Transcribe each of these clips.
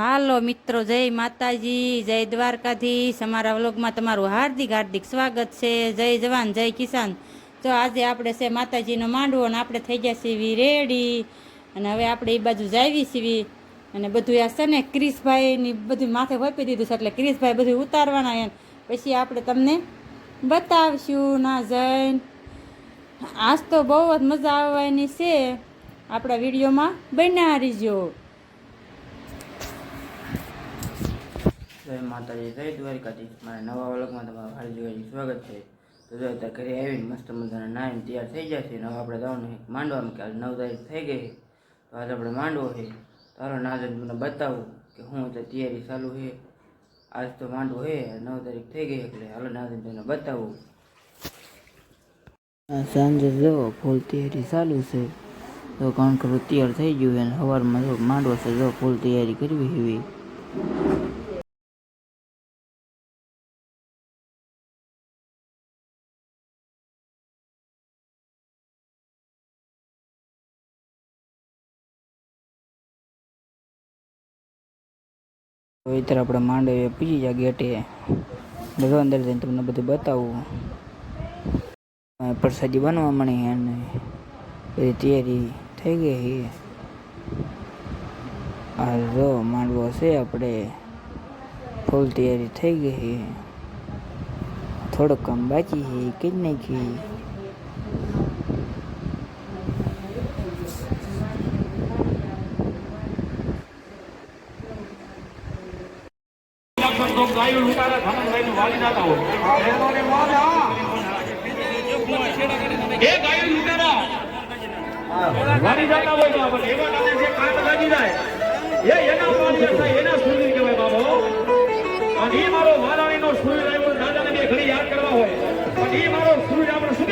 હાલો મિત્રો, જય માતાજી, જય દ્વારકાધીશ। અમારા વ્લોગમાં તમારું હાર્દિક હાર્દિક સ્વાગત છે। જય જવાન જય કિસાન। તો આજે આપણે છે માતાજીનો માંડવો અને આપણે થઈ ગયા સીવી રેડી અને હવે આપણે એ બાજુ જાવી સીવી અને બધું આ છે ને ક્રિશભાઈની બધું માથે હોપી દીધું છે એટલે ક્રિશભાઈ બધું ઉતારવાના એમ પછી આપણે તમને બતાવશું ના જઈને। આજ તો બહુ જ મજા આવવાની છે, આપણા વિડીયોમાં બન્યા રહીજો। જય માતાજી, જય દ્વારકાધીશ। મારા નવા વ્લોગમાં તમારું હાર્દિક સ્વાગત છે। તો જો અત્યારે ઘરે આવીને મસ્ત મજાના નાઈને તૈયાર થઈ જાય છે ને હવે આપણે જવાનું માંડવામાં કે આજે 9 તારીખ થઈ ગઈ છે તો આજે આપણે માંડવો છે। તો હાલો આજે તમને બતાવું કે હું અત્યારે તૈયારી ચાલુ છે। આજ તો માંડવો છે, 9 તારીખ થઈ ગઈ એટલે હાલો આજે તમને બતાવું। સાંજે જો ફૂલ તૈયારી ચાલુ છે તો કારણ કે તૈયાર થઈ ગયું અને સવારમાં જો માંડવો છે જો ફૂલ તૈયારી કરવી એવી। इधर अपने मांडवे पीछी जा गेटे देखो अंदर जैसे तुमने બધું બતાવું। प्रसादी बनवा मणी है ने बड़ी तैयारी થઈ ગઈ છે। આ જો માંડવો છે આપણે ફૂલ તૈયારી થઈ ગઈ છે, થોડું કામ બાકી છે કરી નાખી। વાડી જાતા હોય તો પણ એવા કામે જે કાટ લાગી જાય એના પાણી હતા એના સૂર્ય કહેવાય બાબો। અને ઈ મારો વાલાણીનો સૂર્ય આવ્યો દાદાને બે ઘડી યાદ કરવા હોય પણ ઈ મારો સૂર્ય આપણે શું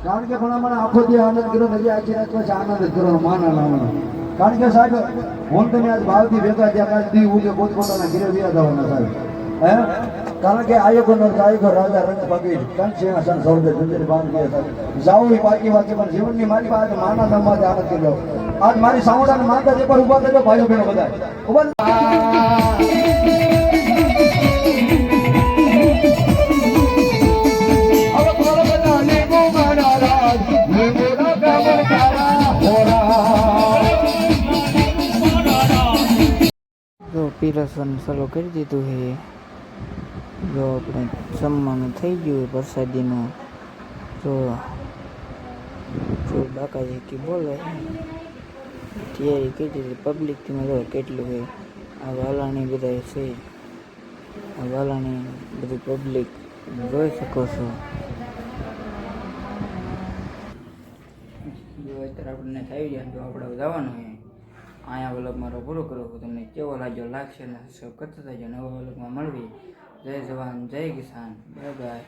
કારણ કે પણ મને આખો દી આનંદ કર્યો નથી આખી રાત પછી આનંદ જ કરો માના નામનો। કારણ કે સાહેબ હું તમે આજ ભાવથી ભેગા ત્યાં કાંઈ દી ઉગે પોતપોતાના ઘરે વ્યા જવાના સાહેબ હે। કારણ કે આયોગો નો આયોગો રાજા રંગ પગી કંઠસિંહાસન સૌદે જંજરી બાંધી હતા જાઓ એ બાકી વાત છે પણ જીવનની મારી આજ માના નામમાં જ આનંદ કર્યો। આજ મારી સાવડાની માતા જે પર ઉભા થયો ભાઈઓ બહેનો બધા ઉભા તો પીરસન ચાલુ કરી દીધું છે। જો આપણે જમવાનું થઈ ગયું પ્રસાદીનું તો બાકાજી કી બોલે તૈયારી કરી દીધી પબ્લિકથી જો કેટલું છે। આ વાલાણી બધા છે, આ વાલાણી બધું પબ્લિક જોઈ શકો છો। જો અત્યારે આપણને થઈ ગયા તો આપણે જવાનું છે અહીંયા વ્લોગ મારો પૂરો કરો। તમને કેવો લાગ્યો લાગશે ને સબસ્ક્રાઈબ કરતા જજો। નવા વ્લોગમાં મળવી। જય જવાન જય કિસાન, બાય બાય।